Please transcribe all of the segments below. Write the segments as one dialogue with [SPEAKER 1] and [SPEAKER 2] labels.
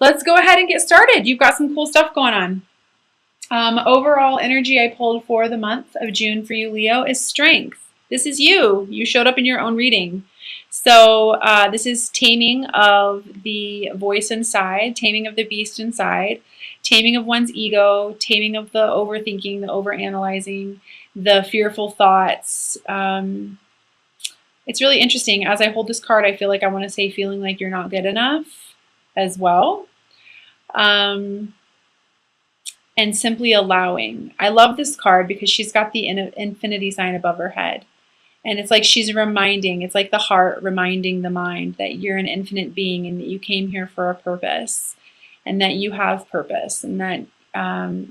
[SPEAKER 1] let's go ahead and get started. You've got some cool stuff going on. Overall energy I pulled for the month of June for you, Leo, is strength. This is you. You showed up in your own reading. So this is taming of the voice inside, taming of the beast inside, taming of one's ego, taming of the overthinking, the overanalyzing, the fearful thoughts. It's really interesting. As I hold this card, I feel like I want to say feeling like you're not good enough as well. And simply allowing. I love this card because she's got the infinity sign above her head. And it's like she's reminding, it's like the heart reminding the mind that you're an infinite being and that you came here for a purpose and that you have purpose and that I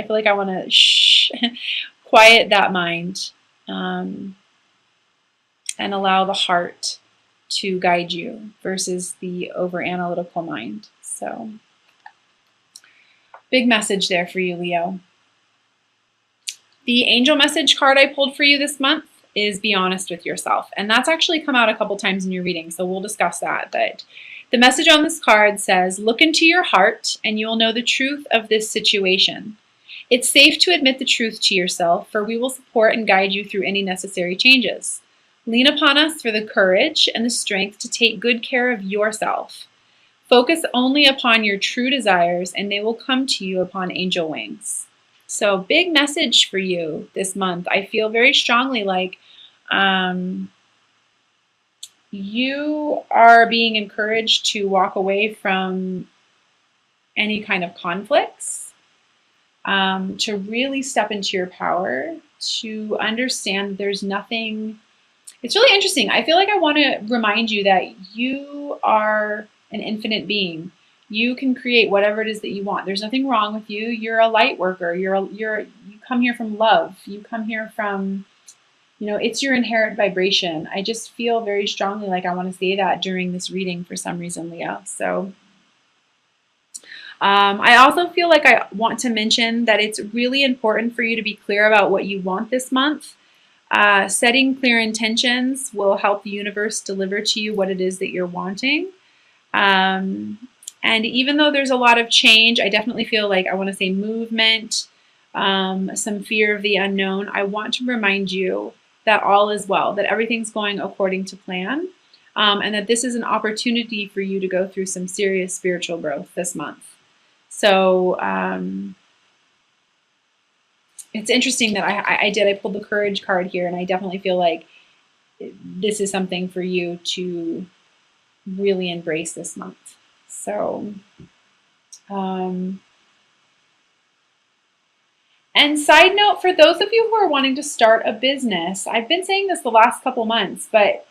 [SPEAKER 1] feel like I want to quiet that mind and allow the heart to guide you versus the over analytical mind. So big message there for you, Leo. The angel message card I pulled for you this month is be honest with yourself. And that's actually come out a couple times in your reading, so we'll discuss that. But the message on this card says, look into your heart and you will know the truth of this situation. It's safe to admit the truth to yourself, for we will support and guide you through any necessary changes. Lean upon us for the courage and the strength to take good care of yourself. Focus only upon your true desires, and they will come to you upon angel wings. So big message for you this month. I feel very strongly like you are being encouraged to walk away from any kind of conflicts, to really step into your power, to understand that there's nothing. It's really interesting. I feel like I want to remind you that you are an infinite being. You can create whatever it is that you want. There's nothing wrong with you. You're a light worker. You come here from love. You come here from, it's your inherent vibration. I just feel very strongly like I want to say that during this reading for some reason, Leo. So I also feel like I want to mention that it's really important for you to be clear about what you want this month. Setting clear intentions will help the universe deliver to you what it is that you're wanting. And even though there's a lot of change, I definitely feel like I want to say movement, some fear of the unknown. I want to remind you that all is well, that everything's going according to plan, and that this is an opportunity for you to go through some serious spiritual growth this month. So it's interesting that I pulled the courage card here, and I definitely feel like this is something for you to really embrace this month. So, and side note, for those of you who are wanting to start a business, I've been saying this the last couple months, but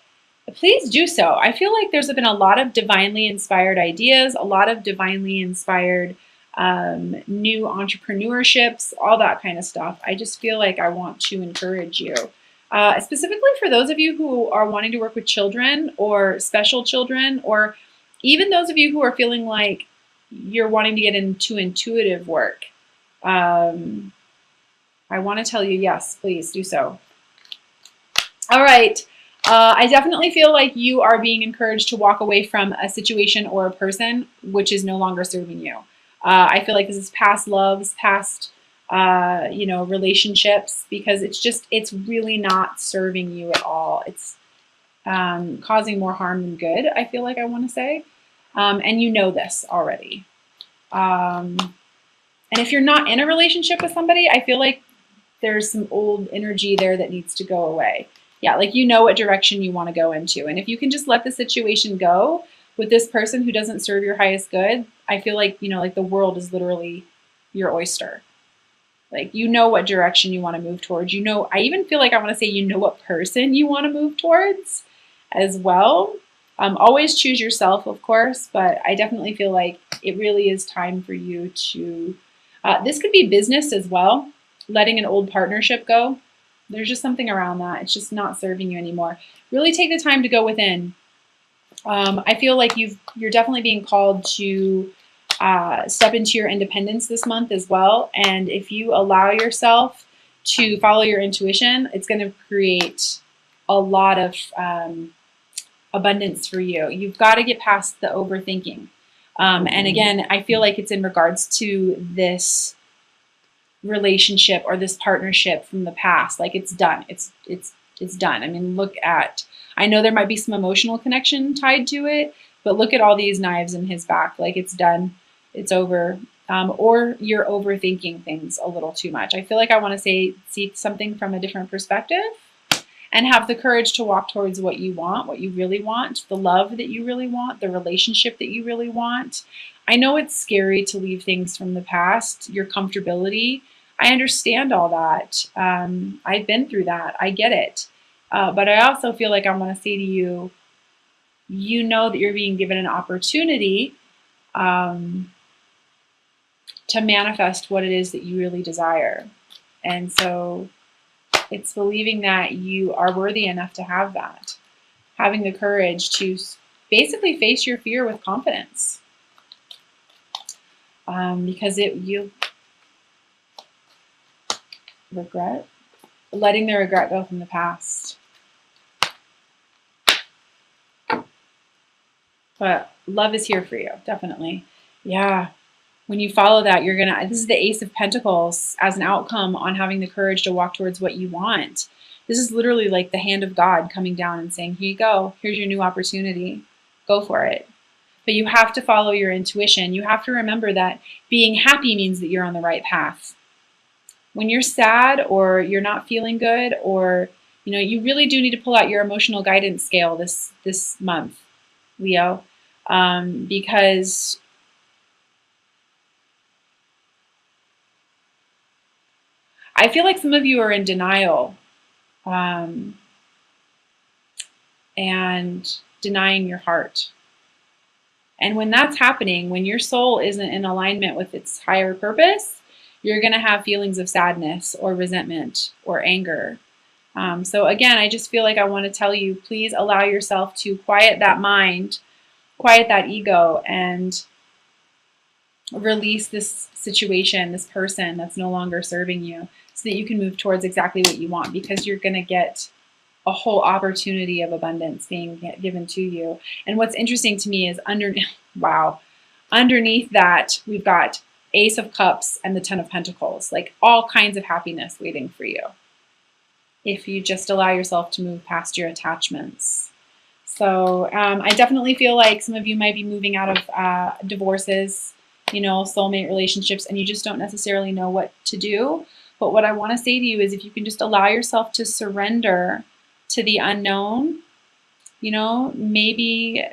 [SPEAKER 1] please do so. I feel like there's been a lot of divinely inspired ideas, a lot of divinely inspired new entrepreneurships, all that kind of stuff. I just feel like I want to encourage you. Specifically for those of you who are wanting to work with children or special children, or even those of you who are feeling like you're wanting to get into intuitive work. I want to tell you, yes, please do so. All right. I definitely feel like you are being encouraged to walk away from a situation or a person which is no longer serving you. I feel like this is past loves, past relationships, because it's really not serving you at all. It's causing more harm than good, I feel like I want to say. And you know this already. And if you're not in a relationship with somebody, I feel like there's some old energy there that needs to go away. Yeah, like you know what direction you want to go into. And if you can just let the situation go with this person who doesn't serve your highest good, I feel like, like the world is literally your oyster. Like, you know what direction you want to move towards. I even feel like I want to say, what person you want to move towards as well. Always choose yourself, of course, but I definitely feel like it really is time for you to, this could be business as well, letting an old partnership go. There's just something around that. It's just not serving you anymore. Really take the time to go within. I feel like you're definitely being called to step into your independence this month as well. And if you allow yourself to follow your intuition, it's going to create a lot of abundance for you. You've got to get past the overthinking. And again, I feel like it's in regards to this relationship or this partnership from the past. Like it's done. It's done. I mean, look at, I know there might be some emotional connection tied to it, but look at all these knives in his back. Like it's done. It's over. Or you're overthinking things a little too much. I feel like I want to see something from a different perspective and have the courage to walk towards what you want, what you really want, the love that you really want, the relationship that you really want. I know it's scary to leave things from the past, your comfortability. I understand all that. I've been through that. I get it. But I also feel like I want to say to you, you know that you're being given an opportunity to manifest what it is that you really desire. And so it's believing that you are worthy enough to have that, having the courage to basically face your fear with confidence, because you regret, letting the regret go from the past. But love is here for you, definitely. Yeah. When you follow that, this is the Ace of Pentacles as an outcome on having the courage to walk towards what you want. This is literally like the hand of God coming down and saying, here you go. Here's your new opportunity. Go for it. But you have to follow your intuition. You have to remember that being happy means that you're on the right path. When you're sad or you're not feeling good, or you really do need to pull out your emotional guidance scale this month, Leo, because I feel like some of you are in denial, and denying your heart. And when that's happening, when your soul isn't in alignment with its higher purpose, you're going to have feelings of sadness or resentment or anger. So again, I just feel like I want to tell you, please allow yourself to quiet that mind, quiet that ego, and release this situation, this person that's no longer serving you, so that you can move towards exactly what you want, because you're going to get a whole opportunity of abundance being given to you. And what's interesting to me is underneath that, we've got Ace of Cups and the Ten of Pentacles, like all kinds of happiness waiting for you if you just allow yourself to move past your attachments. So I definitely feel like some of you might be moving out of divorces, soulmate relationships, and you just don't necessarily know what to do. But what I want to say to you is, if you can just allow yourself to surrender to the unknown, maybe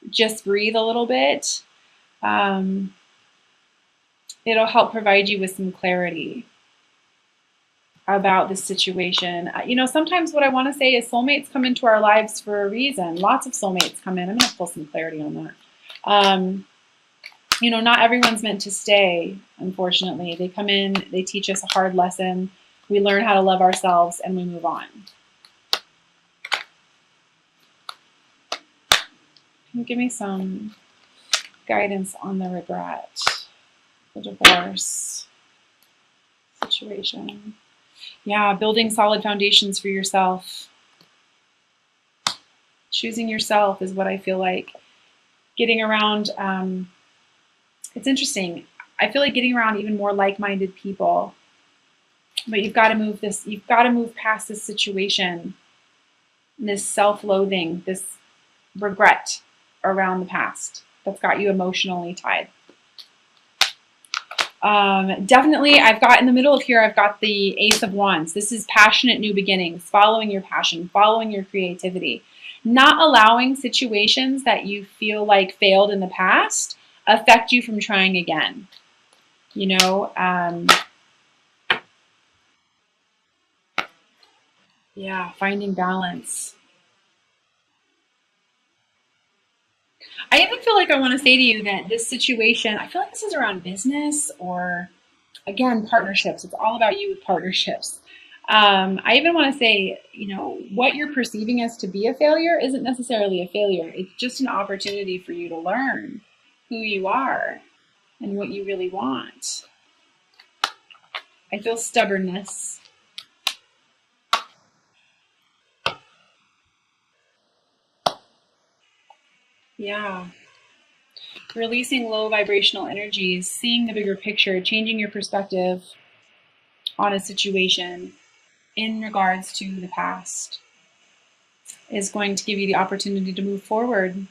[SPEAKER 1] just breathe a little bit. It'll help provide you with some clarity about this situation. Sometimes what I want to say is soulmates come into our lives for a reason. Lots of soulmates come in. I'm going to pull some clarity on that. Not everyone's meant to stay, unfortunately. They come in, they teach us a hard lesson. We learn how to love ourselves, and we move on. Can you give me some guidance on the regret, the divorce situation? Yeah, building solid foundations for yourself. Choosing yourself is what I feel like. Getting around, it's interesting. I feel like getting around even more like-minded people. But you've got to move past this situation, this self-loathing, this regret around the past that's got you emotionally tied. Definitely, I've got in the middle of here, I've got the Ace of Wands. This is passionate new beginnings, following your passion, following your creativity, not allowing situations that you feel like failed in the past affect you from trying again. Yeah, finding balance. I even feel like I want to say to you that this situation, I feel like this is around business or, again, partnerships. It's all about you with partnerships. I even want to say, what you're perceiving as to be a failure isn't necessarily a failure. It's just an opportunity for you to learn who you are and what you really want. I feel stubbornness. Yeah. Releasing low vibrational energies, seeing the bigger picture, changing your perspective on a situation in regards to the past is going to give you the opportunity to move forward.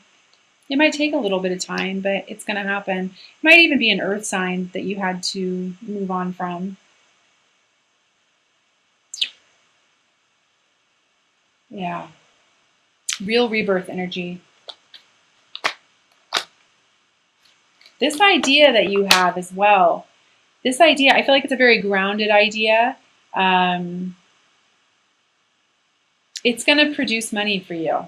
[SPEAKER 1] It might take a little bit of time, but it's going to happen. It might even be an earth sign that you had to move on from. Yeah. Real rebirth energy. This idea that you have as well, this idea, I feel like it's a very grounded idea. It's going to produce money for you.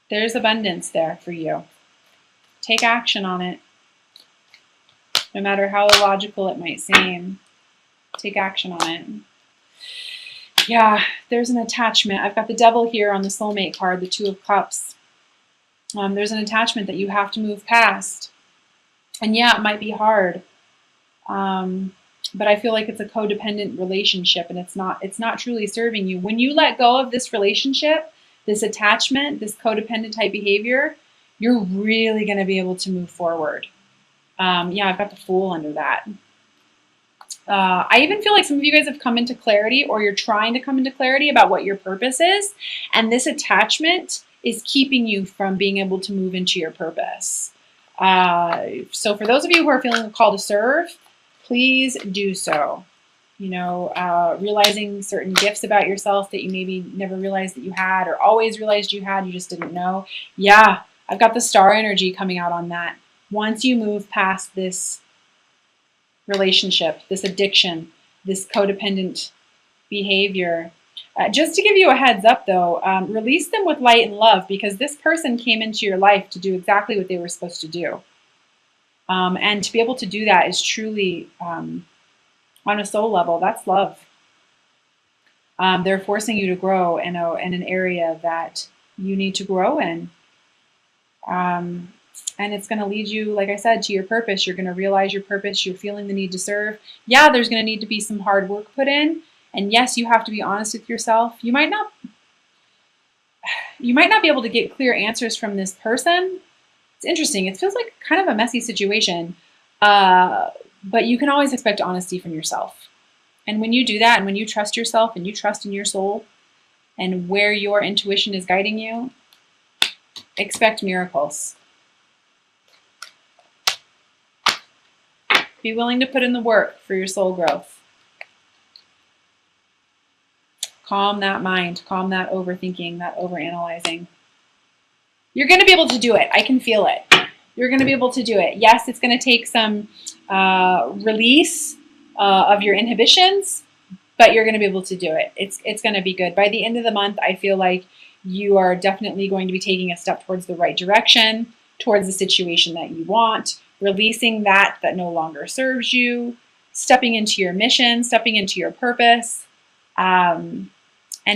[SPEAKER 1] There's abundance there for you. Take action on it. No matter how illogical it might seem, take action on it. Yeah, there's an attachment. I've got the devil here on the soulmate card, the Two of Cups. There's an attachment that you have to move past. And yeah, it might be hard. But I feel like it's a codependent relationship and it's not truly serving you. When you let go of this relationship, this attachment, this codependent type behavior, you're really going to be able to move forward. Yeah, I've got the Fool under that. I even feel like some of you guys have come into clarity, or you're trying to come into clarity about what your purpose is. And this attachment is keeping you from being able to move into your purpose. So for those of you who are feeling a call to serve, please do so. You know, realizing certain gifts about yourself that you maybe never realized that you had, or always realized you had, you just didn't know. Yeah, I've got the star energy coming out on that. Once you move past this relationship, this addiction, this codependent behavior, just to give you a heads up though, release them with light and love, because this person came into your life to do exactly what they were supposed to do. And to be able to do that is truly, on a soul level, that's love. They're forcing you to grow in an area that you need to grow in. And it's going to lead you, like I said, to your purpose. You're going to realize your purpose. You're feeling the need to serve. Yeah, there's going to need to be some hard work put in. And yes, you have to be honest with yourself. You might not be able to get clear answers from this person. It's interesting. It feels like kind of a messy situation. But you can always expect honesty from yourself. And when you do that, and when you trust yourself and you trust in your soul and where your intuition is guiding you, expect miracles. Be willing to put in the work for your soul growth. Calm that mind, calm that overthinking, that overanalyzing. You're going to be able to do it. I can feel it. You're going to be able to do it. Yes, it's going to take some release of your inhibitions, but you're going to be able to do it. It's going to be good. By the end of the month, I feel like you are definitely going to be taking a step towards the right direction, towards the situation that you want, releasing that no longer serves you, stepping into your mission, stepping into your purpose, and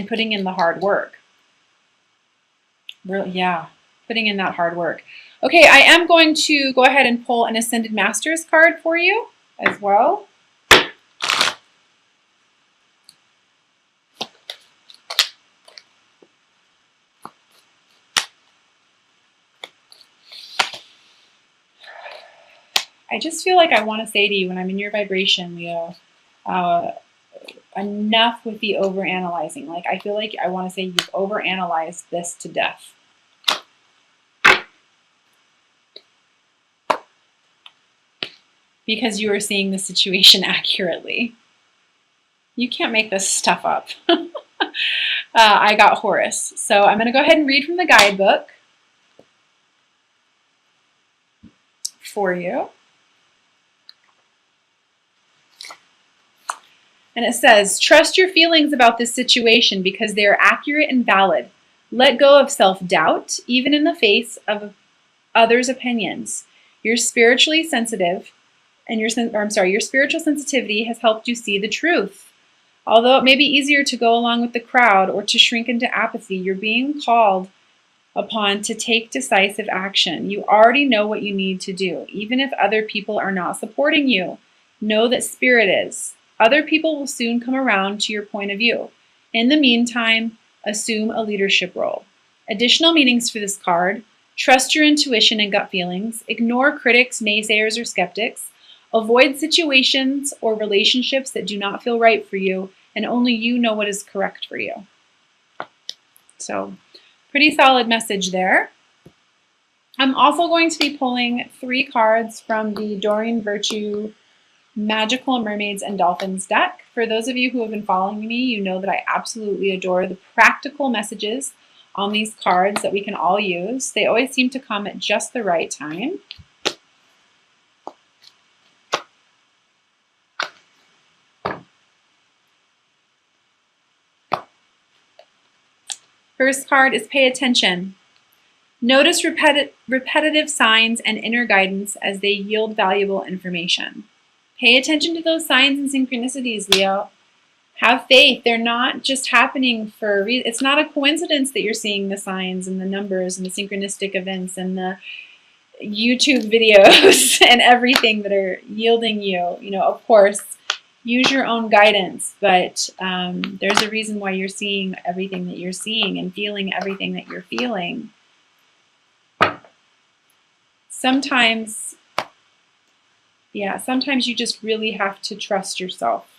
[SPEAKER 1] putting in the hard work. Really, yeah, putting in that hard work. Okay, I am going to go ahead and pull an Ascended Masters card for you as well. I just feel like I want to say to you, when I'm in your vibration, Leo, enough with the overanalyzing. Like, I feel like I want to say you've overanalyzed this to death. Because you are seeing the situation accurately. You can't make this stuff up. I got Horus. So I'm going to go ahead and read from the guidebook for you. And it says, trust your feelings about this situation because they are accurate and valid. Let go of self-doubt, even in the face of others' opinions. You're spiritually sensitive, and your spiritual sensitivity has helped you see the truth. Although it may be easier to go along with the crowd or to shrink into apathy, you're being called upon to take decisive action. You already know what you need to do, even if other people are not supporting you. Know that Spirit is. Other people will soon come around to your point of view. In the meantime, assume a leadership role. Additional meanings for this card. Trust your intuition and gut feelings. Ignore critics, naysayers, or skeptics. Avoid situations or relationships that do not feel right for you, and only you know what is correct for you. So, pretty solid message there. I'm also going to be pulling 3 cards from the Doreen Virtue Magical Mermaids and Dolphins deck. For those of you who have been following me, you know that I absolutely adore the practical messages on these cards that we can all use. They always seem to come at just the right time. First card is pay attention. Notice repetitive signs and inner guidance as they yield valuable information. Pay attention to those signs and synchronicities, Leo. Have faith. They're not just happening for a reason. It's not a coincidence that you're seeing the signs and the numbers and the synchronistic events and the YouTube videos and everything that are yielding you. You know, of course, use your own guidance, but there's a reason why you're seeing everything that you're seeing and feeling everything that you're feeling. Sometimes you just really have to trust yourself.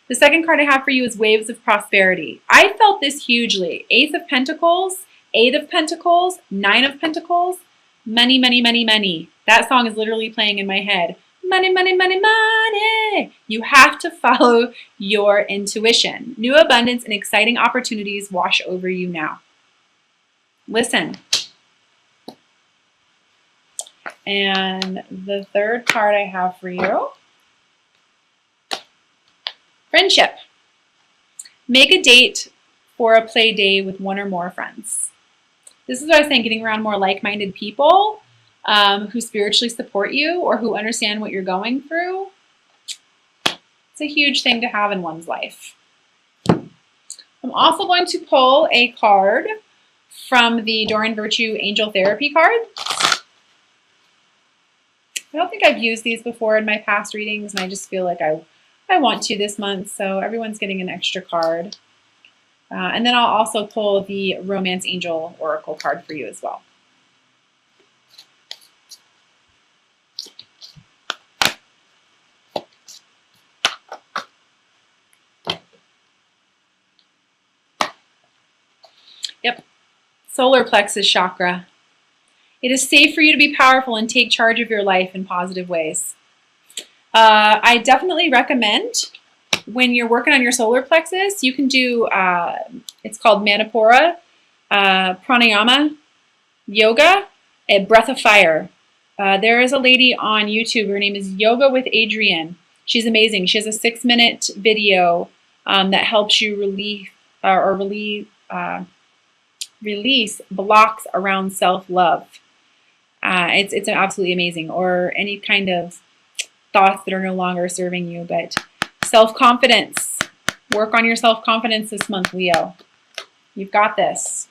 [SPEAKER 1] The second card I have for you is Waves of Prosperity. I felt this hugely. Ace of Pentacles, 8 of Pentacles, 9 of Pentacles, money, money, money, money. That song is literally playing in my head. Money, money, money, money. You have to follow your intuition. New abundance and exciting opportunities wash over you now. Listen. And the third card I have for you, friendship. Make a date for a play day with 1 or more friends. This is what I was saying, getting around more like-minded people who spiritually support you or who understand what you're going through. It's a huge thing to have in one's life. I'm also going to pull a card from the Doreen Virtue Angel Therapy card. I don't think I've used these before in my past readings, and I just feel like I want to this month, so everyone's getting an extra card. And then I'll also pull the Romance Angel Oracle card for you as well. Yep, solar plexus chakra. It is safe for you to be powerful and take charge of your life in positive ways. I definitely recommend when you're working on your solar plexus, you can do, it's called Manipura, pranayama, yoga, a breath of fire. There is a lady on YouTube. Her name is Yoga with Adrienne. She's amazing. She has a 6-minute video that helps you release blocks around self-love. It's absolutely amazing. Or any kind of thoughts that are no longer serving you. But self-confidence. Work on your self-confidence this month, Leo. You've got this.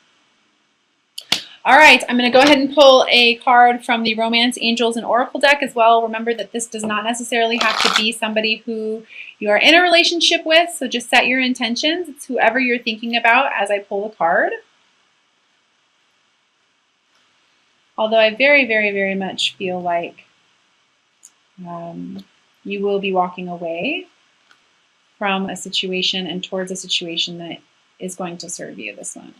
[SPEAKER 1] All right, I'm going to go ahead and pull a card from the Romance Angels and Oracle deck as well. Remember that this does not necessarily have to be somebody who you are in a relationship with, so just set your intentions. It's whoever you're thinking about as I pull the card. Although I very, very, very much feel like you will be walking away from a situation and towards a situation that is going to serve you this month.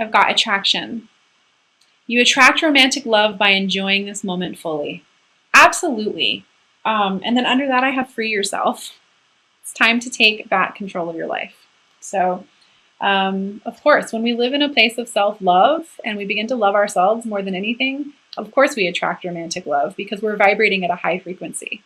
[SPEAKER 1] I've got attraction. You attract romantic love by enjoying this moment fully. Absolutely. And then under that, I have free yourself. It's time to take back control of your life. So, of course, when we live in a place of self-love and we begin to love ourselves more than anything, of course we attract romantic love because we're vibrating at a high frequency.